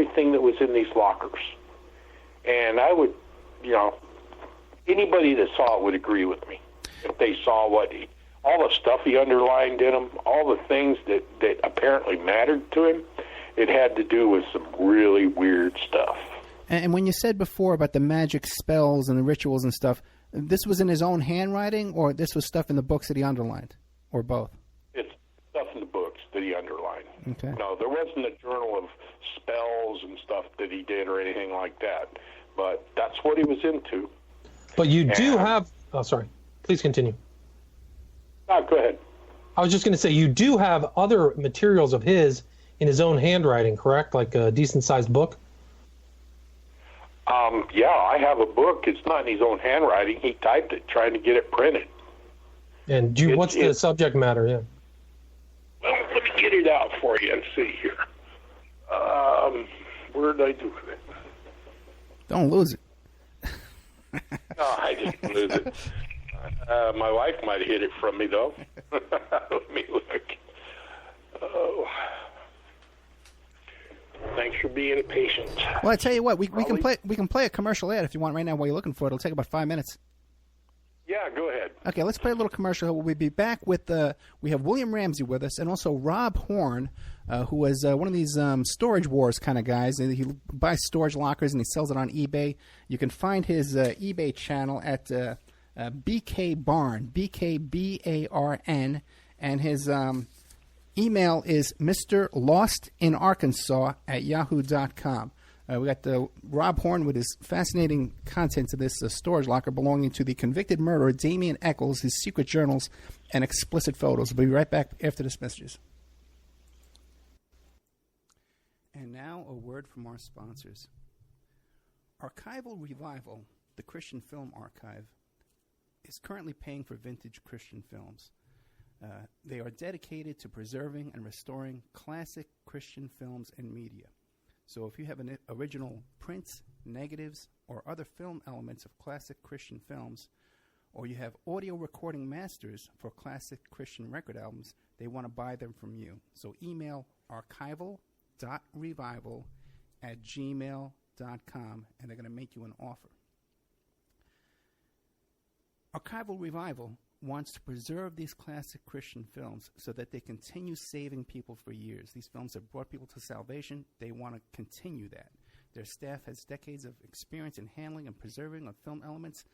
everything that was in these lockers. And I would, anybody that saw it would agree with me. If they saw all the stuff he underlined in them, all the things that apparently mattered to him, it had to do with some really weird stuff. And when you said before about the magic spells and the rituals and stuff, this was in his own handwriting, or this was stuff in the books that he underlined, or both? It's stuff in the books that he underlined. Okay. No, there wasn't a journal of spells and stuff that he did or anything like that, but that's what he was into. But you do have... Oh, sorry. Please continue. Go ahead. I was just going to say, you do have other materials of his in his own handwriting, correct? Like a decent-sized book? Yeah, I have a book. It's not in his own handwriting. He typed it, trying to get it printed. And what's the subject matter? Yeah. Well, let me get it out for you and see here. Where did I do it? Don't lose it. No, I didn't lose it. My wife might have hid it from me, though. Let me look. Oh. Thanks for being patient. Well, I tell you what, we can play a commercial ad if you want right now while you're looking for it. It'll take about 5 minutes. Yeah, go ahead. Okay, let's play a little commercial. We'll be back with we have William Ramsey with us, and also Rob Horn, who was one of these storage wars kind of guys. He buys storage lockers and he sells it on eBay. You can find his eBay channel at BK Barn, BKBARN, and his email is mrlostinarkansas@yahoo.com. We got Rob Horn with his fascinating contents of this storage locker belonging to the convicted murderer Damien Echols, his secret journals, and explicit photos. We'll be right back after this messages. And now a word from our sponsors. Archival Revival, the Christian Film Archive, is currently paying for vintage Christian films. They are dedicated to preserving and restoring classic Christian films and media. So if you have an original prints, negatives, or other film elements of classic Christian films, or you have audio recording masters for classic Christian record albums, they want to buy them from you. So email archival.revival@gmail.com, and they're going to make you an offer. Archival Revival wants to preserve these classic Christian films so that they continue saving people for years. These films have brought people to salvation. They want to continue that. Their staff has decades of experience in handling and preserving of film elements,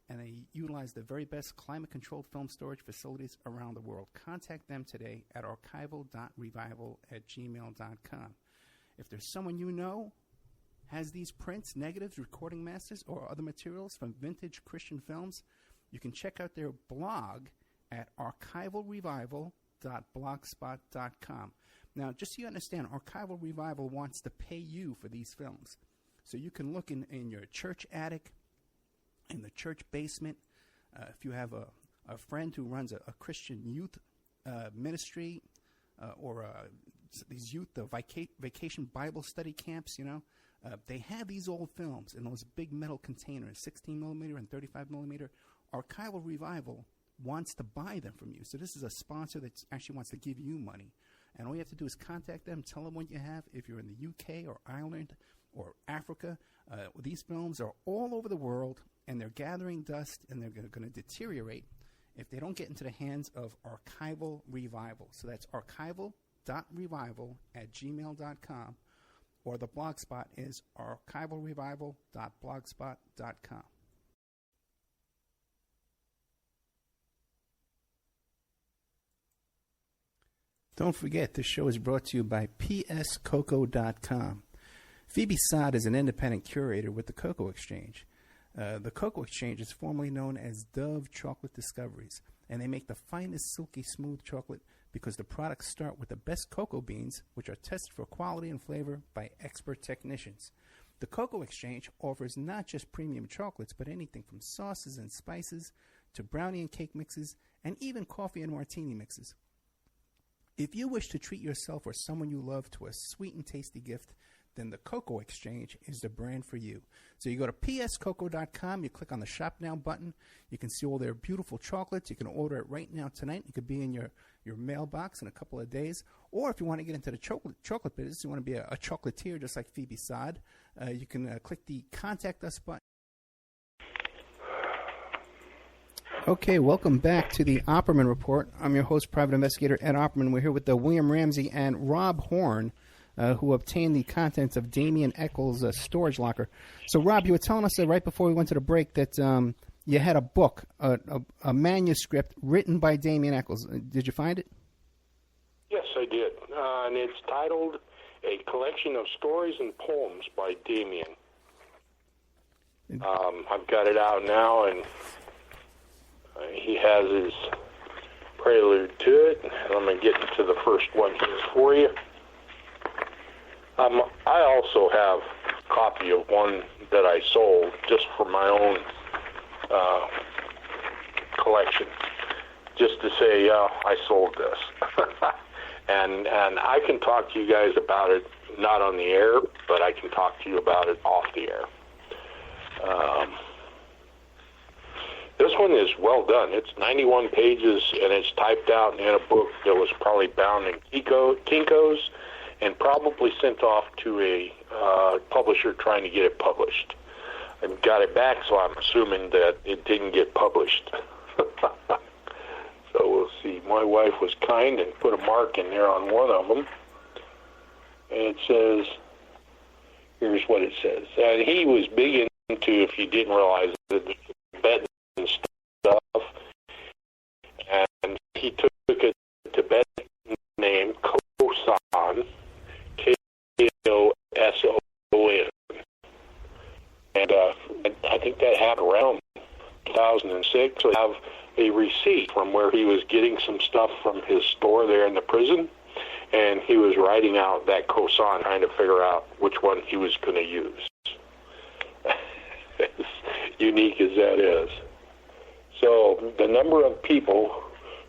and they utilize the very best climate-controlled film storage facilities around the world. Contact them today at archival.revival@gmail.com. If there's someone you know has these prints, negatives, recording masters, or other materials from vintage Christian films, you can check out their blog at archivalrevival.blogspot.com. Now, just so you understand, Archival Revival wants to pay you for these films. So you can look in your church attic, in the church basement. If you have a friend who runs a Christian youth ministry or these youth vacation Bible study camps, they have these old films in those big metal containers, 16 millimeter and 35 millimeter. Archival Revival wants to buy them from you. So this is a sponsor that actually wants to give you money. And all you have to do is contact them, tell them what you have. If you're in the UK or Ireland or Africa, these films are all over the world, and they're gathering dust, and they're going to deteriorate if they don't get into the hands of Archival Revival. So that's archival.revival@gmail.com, or the blog spot is archivalrevival.blogspot.com. Don't forget, this show is brought to you by pscoco.com. Phoebe Sod is an independent curator with the Cocoa Exchange. The Cocoa Exchange is formerly known as Dove Chocolate Discoveries, and they make the finest silky smooth chocolate because the products start with the best cocoa beans, which are tested for quality and flavor by expert technicians. The Cocoa Exchange offers not just premium chocolates, but anything from sauces and spices to brownie and cake mixes, and even coffee and martini mixes. If you wish to treat yourself or someone you love to a sweet and tasty gift, then the Cocoa Exchange is the brand for you. So you go to pscocoa.com, you click on the Shop Now button. You can see all their beautiful chocolates. You can order it right now tonight. It could be in your mailbox in a couple of days. Or if you want to get into the chocolate business, you want to be a chocolatier just like Phoebe Sod, you can click the Contact Us button. Okay, welcome back to the Opperman Report. I'm your host, Private Investigator Ed Opperman. We're here with William Ramsey and Rob Horn, who obtained the contents of Damien Echols' storage locker. So, Rob, you were telling us right before we went to the break that you had a book, a manuscript written by Damien Echols. Did you find it? Yes, I did. And it's titled A Collection of Stories and Poems by Damien. I've got it out now, and he has his prelude to it. I'm going to get into the first one here for you. I also have a copy of one that I sold just for my own collection, just to say, I sold this. and I can talk to you guys about it, not on the air, but I can talk to you about it off the air. This one is well done. It's 91 pages, and it's typed out in a book that was probably bound in Kinko's and probably sent off to a publisher trying to get it published. I got it back, so I'm assuming that it didn't get published. So we'll see. My wife was kind and put a mark in there on one of them. And it says, here's what it says. And he was big into, if you didn't realize it, Tibetan stuff. And he took a Tibetan name, Kosan, Koson. And I think that happened around 2006. So I have a receipt from where he was getting some stuff from his store there in the prison, and he was writing out that Kosan, trying to figure out which one he was going to use. As unique as that is. So the number of people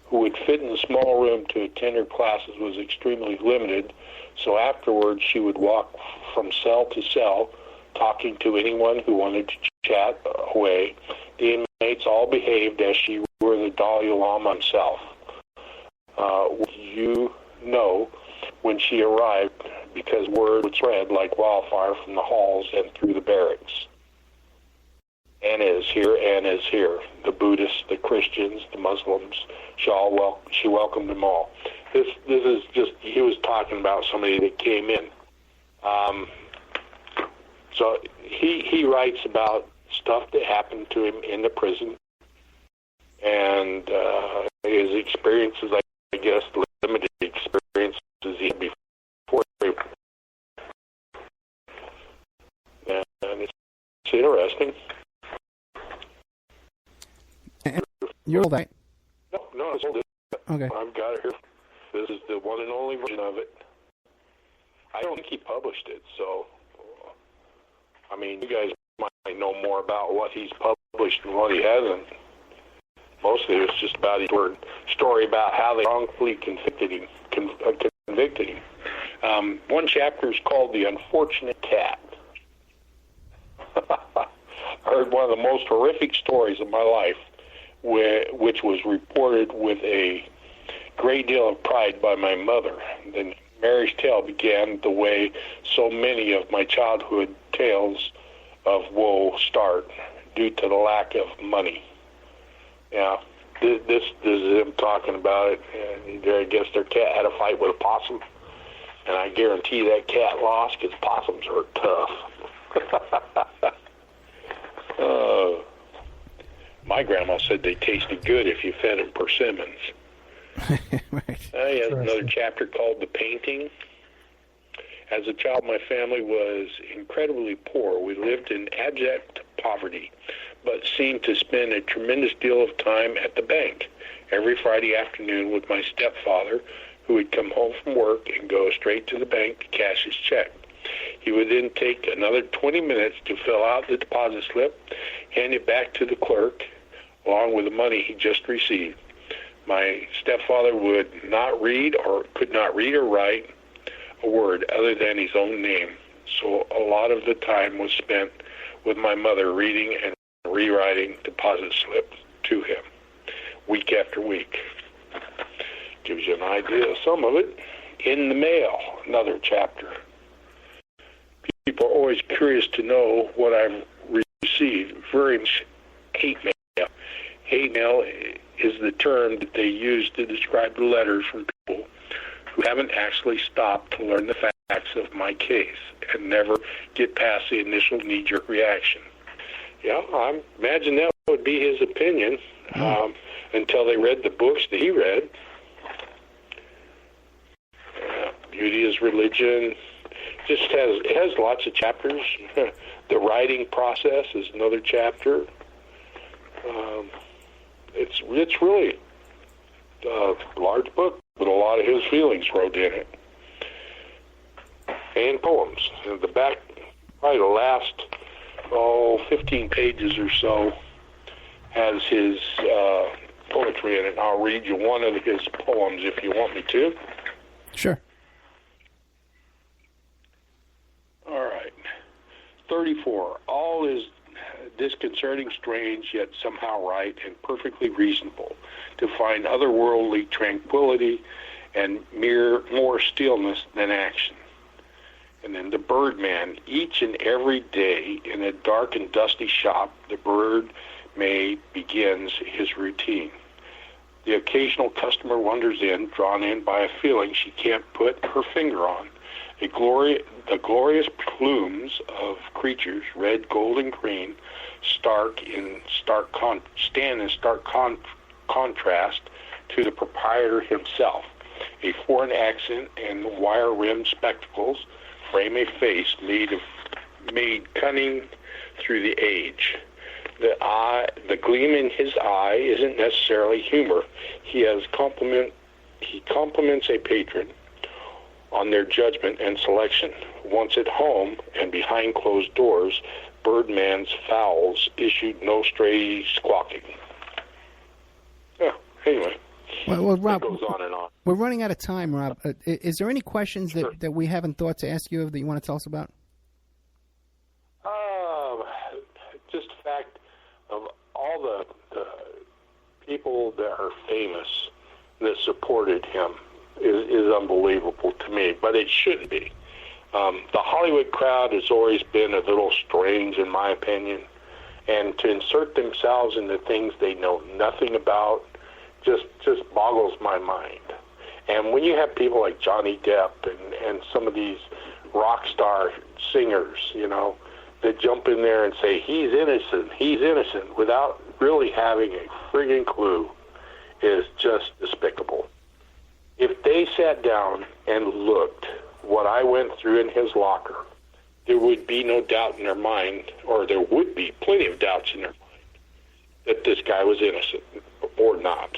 who would fit in the small room to attend her classes was extremely limited, so afterwards she would walk from cell to cell, talking to anyone who wanted to chat away. The inmates all behaved as she were the Dalai Lama himself. You know when she arrived, because word would spread like wildfire from the halls and through the barracks. Anna is here, Anna is here. The Buddhists, the Christians, the Muslims, she welcomed them all. This is just, he was talking about somebody that came in. So he writes about stuff that happened to him in the prison, and his experiences, I guess, limited experiences he had before. And it's interesting. You're all right. No, it's all okay. I've got it here. This is the one and only version of it. I don't think he published it, so I mean, you guys might know more about what he's published and what he hasn't. Mostly it's just about his story about how they wrongfully convicted him. One chapter is called The Unfortunate Cat. I heard one of the most horrific stories of my life, which was reported with a great deal of pride by my mother. The marriage tale began the way so many of my childhood tales of woe start, due to the lack of money. Yeah, this is him talking about it. And I guess their cat had a fight with a possum, and I guarantee that cat lost because possums are tough. My grandma said they tasted good if you fed them persimmons. Right. He has another chapter called The Painting. As a child, my family was incredibly poor. We lived in abject poverty, but seemed to spend a tremendous deal of time at the bank every Friday afternoon with my stepfather, who would come home from work and go straight to the bank to cash his check. He would then take another 20 minutes to fill out the deposit slip, hand it back to the clerk, along with the money he just received. My stepfather could not read or write a word other than his own name. so a lot of the time was spent with my mother reading and rewriting deposit slips to him week after week. Gives you an idea of some of it. In the Mail, another chapter. People are always curious to know what I've received. Very much hate mail. Hate mail is the term that they use to describe the letters from people who haven't actually stopped to learn the facts of my case and never get past the initial knee-jerk reaction. Yeah, I imagine that would be his opinion until they read the books that he read. Beauty is Religion. It has lots of chapters. The writing process is another chapter. It's really a large book with a lot of his feelings wrote in it. And poems. The back, probably the last 15 pages or so has his poetry in it. I'll read you one of his poems if you want me to. Sure. All right. 34. All is disconcerting, strange, yet somehow right and perfectly reasonable, to find otherworldly tranquility and more stillness than action. And then the Birdman. Each and every day in a dark and dusty shop, the bird may begins his routine. The occasional customer wanders in, drawn in by a feeling she can't put her finger on. The glorious plumes of creatures, red, gold, and green, stand in stark contrast to the proprietor himself. A foreign accent and wire-rimmed spectacles frame a face made cunning through the age. The gleam in his eye isn't necessarily humor. He compliments a patron on their judgment and selection. Once at home and behind closed doors, Birdman's fowls issued no stray squawking. Yeah, anyway. Well, Rob, it goes on and on. We're running out of time, Rob. Is there any questions Sure. that we haven't thought to ask you that you want to tell us about? Just the fact of all the people that are famous that supported him is unbelievable to me, but it shouldn't be. The Hollywood crowd has always been a little strange, in my opinion, and to insert themselves into things they know nothing about just boggles my mind. And when you have people like Johnny Depp and some of these rock star singers, that jump in there and say, he's innocent, without really having a friggin' clue, is just despicable. If they sat down and looked what I went through in his locker, there would be no doubt in their mind, or there would be plenty of doubts in their mind, that this guy was innocent or not.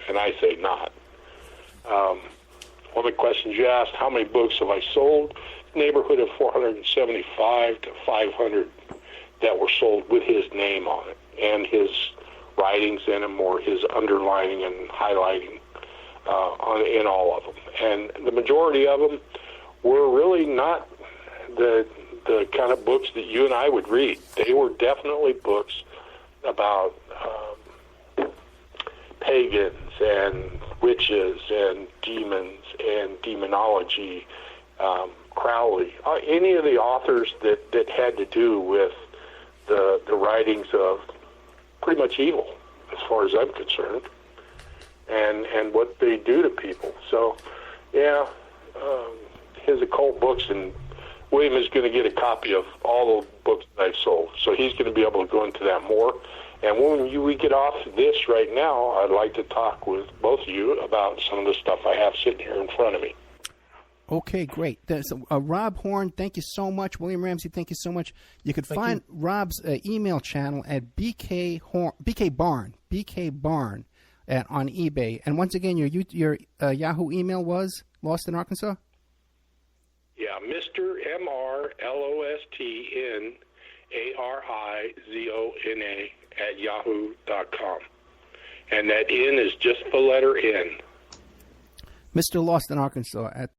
And I say not. One of the questions you asked, how many books have I sold? Neighborhood of 475 to 500 that were sold with his name on it, and his writings in them, or his underlining and highlighting in all of them. And the majority of them were really not the kind of books that you and I would read. They were definitely books about pagans and witches and demons and demonology, Crowley, any of the authors that had to do with the writings of pretty much evil, as far as I'm concerned, and what they do to people. So, yeah, his occult books, and William is going to get a copy of all the books that I've sold, so he's going to be able to go into that more. And when we get off this right now, I'd like to talk with both of you about some of the stuff I have sitting here in front of me. Okay, great. So, Rob Horn, thank you so much. William Ramsey, thank you so much. You could find Rob's email channel at BK Barn on eBay. And once again, your Yahoo email was Lost in Arkansas? Yeah, Mr. MRLOSTNARIZONA at yahoo.com. And that N is just the letter N. Mr. Lost in Arkansas at